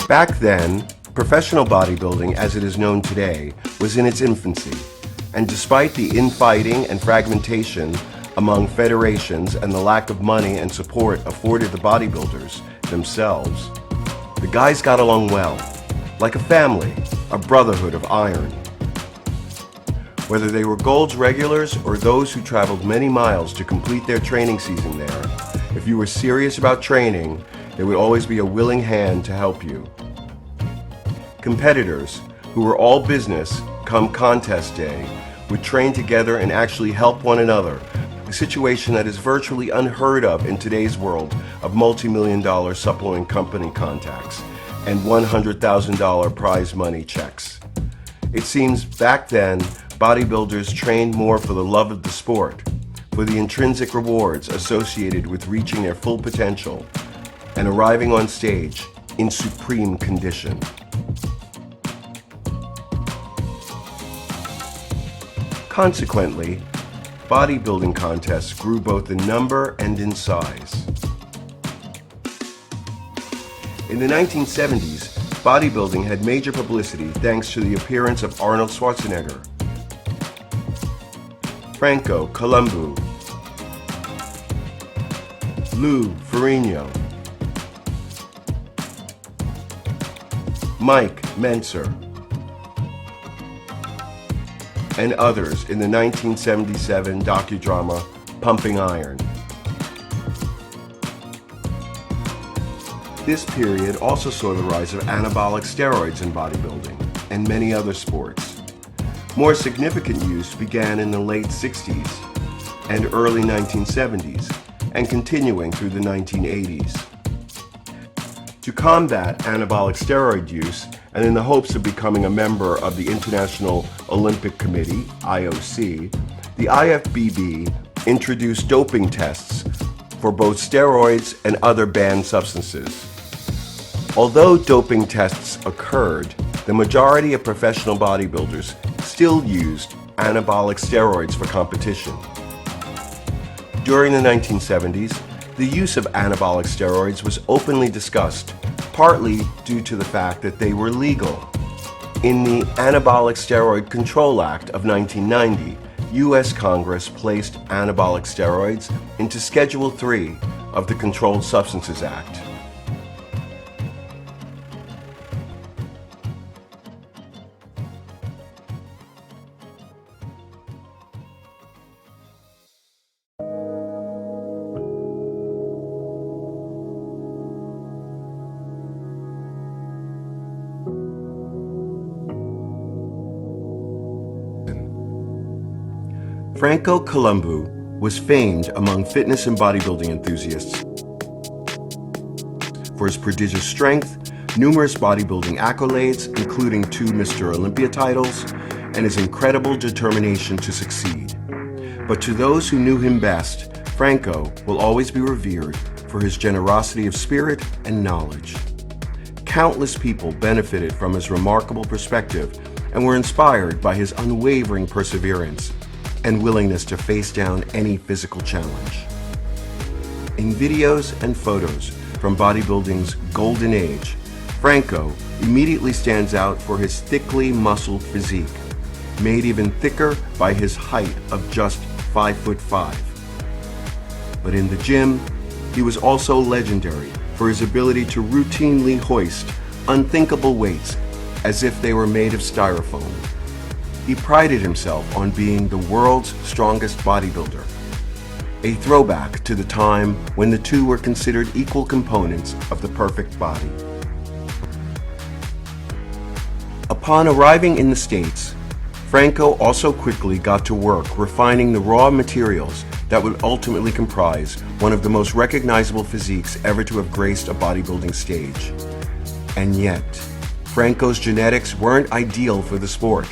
Back then, professional bodybuilding as it is known today was in its infancy, and despite the infighting and fragmentation among federations and the lack of money and support afforded the bodybuilders themselves, the guys got along well, like a family, a brotherhood of iron. Whether they were Gold's regulars or those who traveled many miles to complete their training season there, if you were serious about training, there would always be a willing hand to help you. Competitors, who were all business come contest day, would train together and actually help one another, a situation that is virtually unheard of in today's world of multi-million-dollar supplement company contacts and $100,000 prize money checks. It seems back then, bodybuilders trained more for the love of the sport, for the intrinsic rewards associated with reaching their full potential and arriving on stage in supreme condition. Consequently, bodybuilding contests grew both in number and in size. In the 1970s, bodybuilding had major publicity thanks to the appearance of Arnold Schwarzenegger, Franco Columbu, Ferrigno, Mike Mentzer, and others in the 1977 docudrama Pumping Iron. This period also saw the rise of anabolic steroids in bodybuilding and many other sports. More significant use began in the late 60s and early 1970s and continuing through the 1980s. To combat anabolic steroid use, and in the hopes of becoming a member of the International Olympic Committee, IOC, the IFBB introduced doping tests for both steroids and other banned substances. Although doping tests occurred, the majority of professional bodybuilders still used anabolic steroids for competition. During the 1970s, the use of anabolic steroids was openly discussed, partly due to the fact that they were legal. In the Anabolic Steroid Control Act of 1990, U.S. Congress placed anabolic steroids into Schedule III of the Controlled Substances Act. Franco Columbu was famed among fitness and bodybuilding enthusiasts for his prodigious strength, numerous bodybuilding accolades, including 2 Mr. Olympia titles, and his incredible determination to succeed. But to those who knew him best, Franco will always be revered for his generosity of spirit and knowledge. Countless people benefited from his remarkable perspective and were inspired by his unwavering perseverance and willingness to face down any physical challenge. In videos and photos from bodybuilding's golden age, Franco immediately stands out for his thickly muscled physique, made even thicker by his height of just 5'5". But in the gym, he was also legendary for his ability to routinely hoist unthinkable weights as if they were made of styrofoam. He prided himself on being the world's strongest bodybuilder, a throwback to the time when the two were considered equal components of the perfect body. Upon arriving in the States, Franco also quickly got to work refining the raw materials that would ultimately comprise one of the most recognizable physiques ever to have graced a bodybuilding stage. And yet, Franco's genetics weren't ideal for the sport.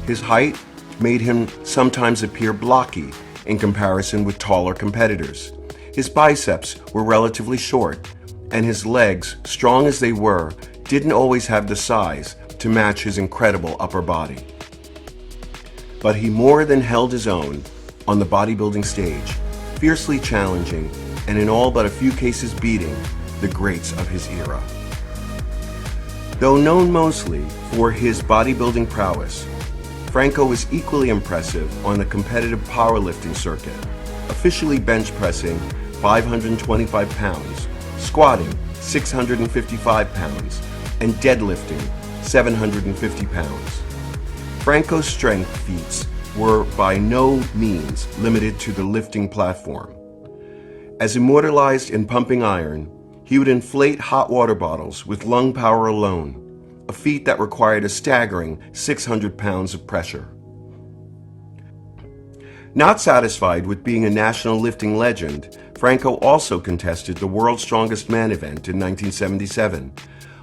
His height made him sometimes appear blocky in comparison with taller competitors. His biceps were relatively short, and his legs, strong as they were, didn't always have the size to match his incredible upper body. But he more than held his own on the bodybuilding stage, fiercely challenging and in all but a few cases beating the greats of his era. Though known mostly for his bodybuilding prowess, Franco was equally impressive on the competitive powerlifting circuit, officially bench pressing 525 pounds, squatting 655 pounds, and deadlifting 750 pounds. Franco's strength feats were by no means limited to the lifting platform. As immortalized in pumping iron, he would inflate hot water bottles with lung power alone, a feat that required a staggering 600 pounds of pressure. Not satisfied with being a national lifting legend, Franco also contested the World's Strongest Man event in 1977,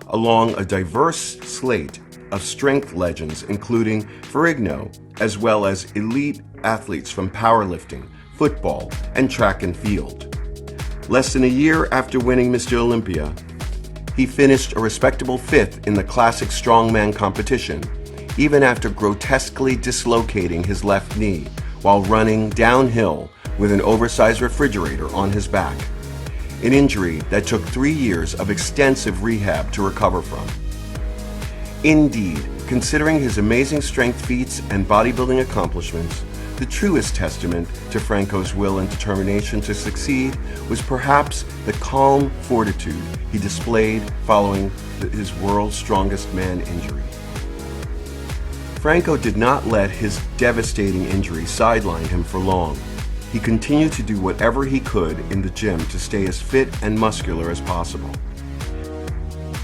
along a diverse slate of strength legends including Ferrigno, as well as elite athletes from powerlifting, football, and track and field. Less than a year after winning Mr. Olympia, he finished a respectable 5th in the classic strongman competition, even after grotesquely dislocating his left knee while running downhill with an oversized refrigerator on his back, an injury that took 3 years of extensive rehab to recover from. Indeed, considering his amazing strength feats and bodybuilding accomplishments, the truest testament to Franco's will and determination to succeed was perhaps the calm fortitude he displayed following his World's Strongest Man injury. Franco did not let his devastating injury sideline him for long. He continued to do whatever he could in the gym to stay as fit and muscular as possible.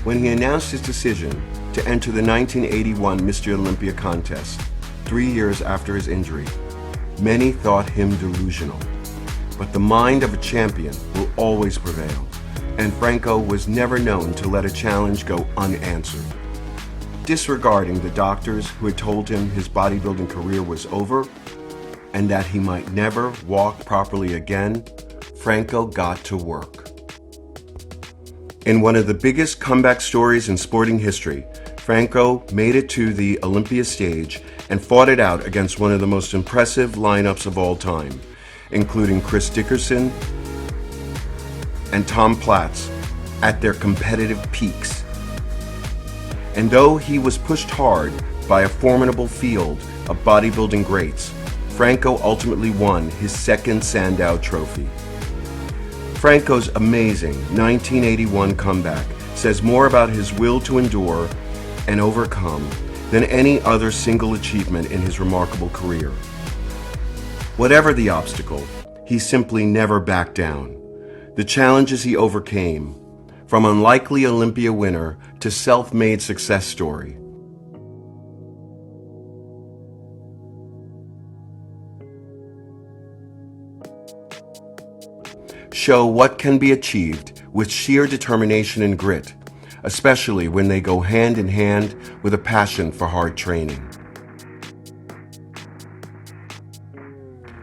When he announced his decision to enter the 1981 Mr. Olympia contest, 3 years after his injury, many thought him delusional. But the mind of a champion will always prevail, and Franco was never known to let a challenge go unanswered. Disregarding the doctors who had told him his bodybuilding career was over and that he might never walk properly again, Franco got to work. In one of the biggest comeback stories in sporting history, Franco made it to the Olympia stage and fought it out against one of the most impressive lineups of all time, including Chris Dickerson and Tom Platz at their competitive peaks. And though he was pushed hard by a formidable field of bodybuilding greats, Franco ultimately won his second Sandow Trophy. Franco's amazing 1981 comeback says more about his will to endure and overcome than any other single achievement in his remarkable career. Whatever the obstacle, he simply never backed down. The challenges he overcame, from unlikely Olympia winner to self-made success story. Show what can be achieved with sheer determination and grit, especially when they go hand in hand with a passion for hard training.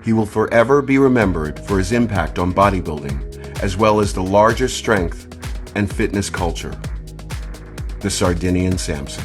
He will forever be remembered for his impact on bodybuilding, as well as the larger strength and fitness culture. The Sardinian Samson.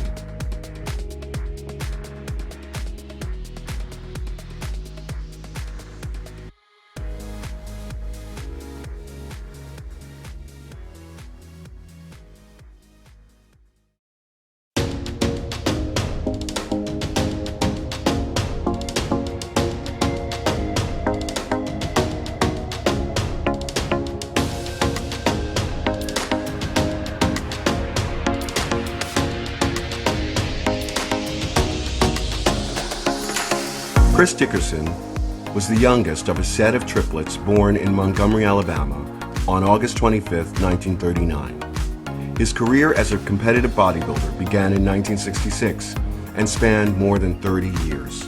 Chris Dickerson was the youngest of a set of triplets born in Montgomery, Alabama on August 25, 1939. His career as a competitive bodybuilder began in 1966 and spanned more than 30 years.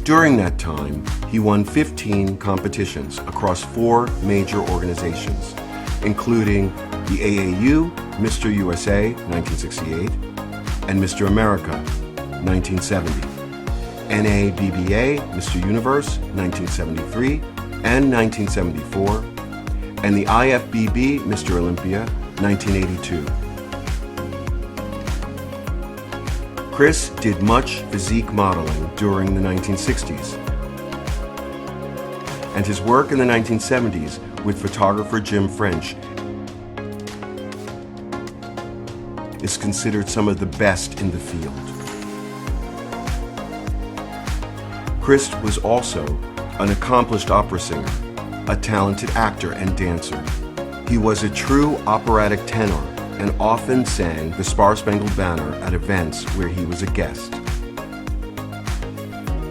During that time, he won 15 competitions across 4 major organizations, including the AAU, Mr. USA 1968, and Mr. America 1970. NABBA, Mr. Universe, 1973 and 1974, and the IFBB, Mr. Olympia, 1982. Chris did much physique modeling during the 1960s, and his work in the 1970s with photographer Jim French is considered some of the best in the field. Chris was also an accomplished opera singer, a talented actor and dancer. He was a true operatic tenor and often sang the Star-Spangled Banner at events where he was a guest.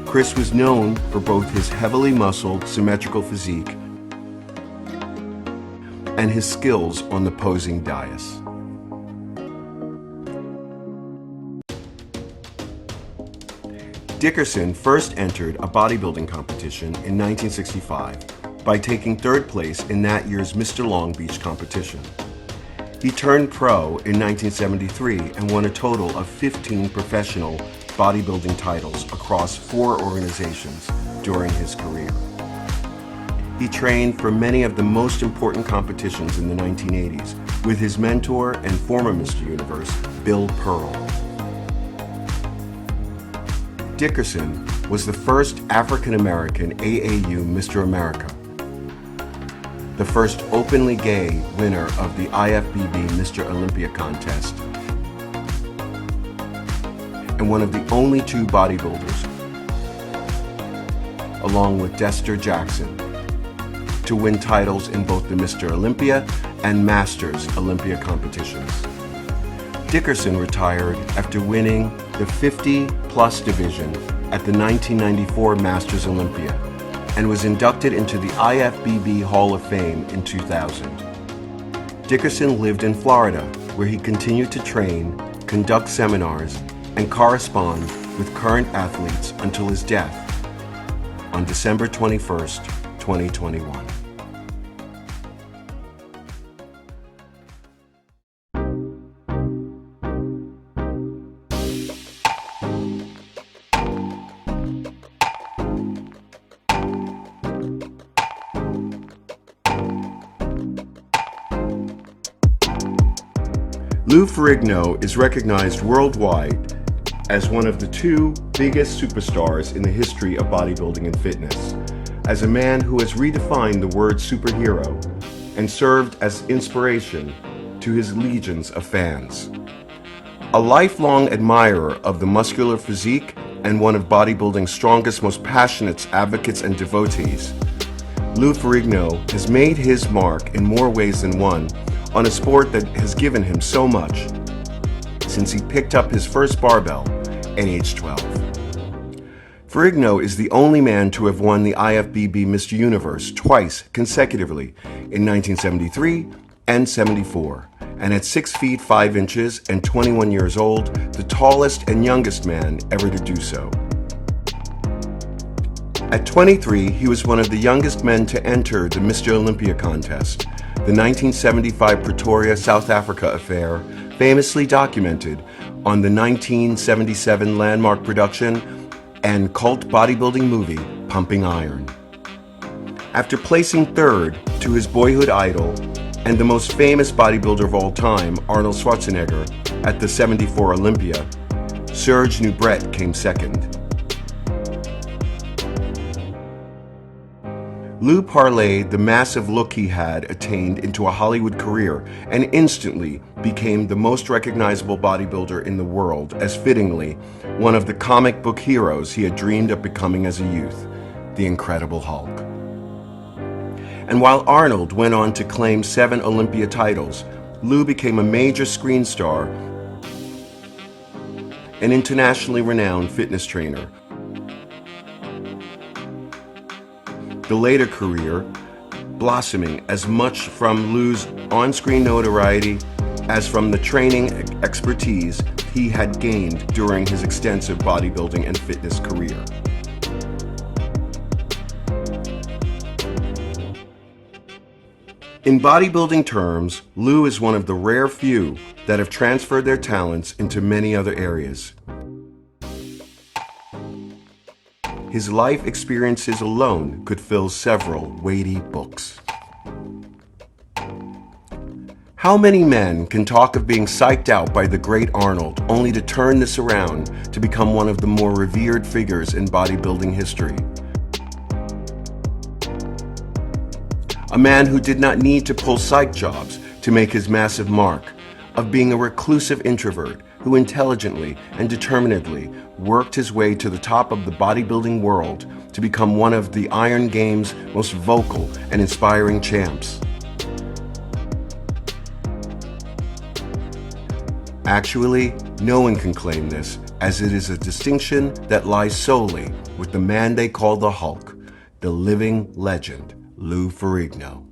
Chris was known for both his heavily muscled, symmetrical physique and his skills on the posing dais. Dickerson first entered a bodybuilding competition in 1965 by taking third place in that year's Mr. Long Beach competition. He turned pro in 1973 and won a total of 15 professional bodybuilding titles across 4 organizations during his career. He trained for many of the most important competitions in the 1980s with his mentor and former Mr. Universe, Bill Pearl. Dickerson was the first African-American AAU Mr. America, the first openly gay winner of the IFBB Mr. Olympia contest, and one of the only 2 bodybuilders, along with Dexter Jackson, to win titles in both the Mr. Olympia and Masters Olympia competitions. Dickerson retired after winning the 50-plus division at the 1994 Masters Olympia and was inducted into the IFBB Hall of Fame in 2000. Dickerson lived in Florida, where he continued to train, conduct seminars, and correspond with current athletes until his death on December 21st, 2021. Lou Ferrigno is recognized worldwide as one of the 2 biggest superstars in the history of bodybuilding and fitness, as a man who has redefined the word superhero and served as inspiration to his legions of fans. A lifelong admirer of the muscular physique and one of bodybuilding's strongest, most passionate advocates and devotees, Lou Ferrigno has made his mark in more ways than one on a sport that has given him so much since he picked up his first barbell at age 12. Ferrigno is the only man to have won the IFBB Mr. Universe twice consecutively in 1973 and 74, and at 6 feet 5 inches and 21 years old, the tallest and youngest man ever to do so. At 23, he was one of the youngest men to enter the Mr. Olympia contest, the 1975 Pretoria, South Africa affair, famously documented on the 1977 landmark production and cult bodybuilding movie, Pumping Iron. After placing third to his boyhood idol and the most famous bodybuilder of all time, Arnold Schwarzenegger, at the 74 Olympia, Serge Nubret came second. Lou parlayed the massive look he had attained into a Hollywood career and instantly became the most recognizable bodybuilder in the world, as fittingly one of the comic book heroes he had dreamed of becoming as a youth, the Incredible Hulk. And while Arnold went on to claim 7 Olympia titles, Lou became a major screen star, an internationally renowned fitness trainer. The later career blossoming as much from Lou's on-screen notoriety as from the training expertise he had gained during his extensive bodybuilding and fitness career. In bodybuilding terms, Lou is one of the rare few that have transferred their talents into many other areas. His life experiences alone could fill several weighty books. How many men can talk of being psyched out by the great Arnold only to turn this around to become one of the more revered figures in bodybuilding history? A man who did not need to pull psych jobs to make his massive mark, of being a reclusive introvert who intelligently and determinedly worked his way to the top of the bodybuilding world to become one of the Iron Game's most vocal and inspiring champs. Actually, no one can claim this, as it is a distinction that lies solely with the man they call the Hulk, the living legend, Lou Ferrigno.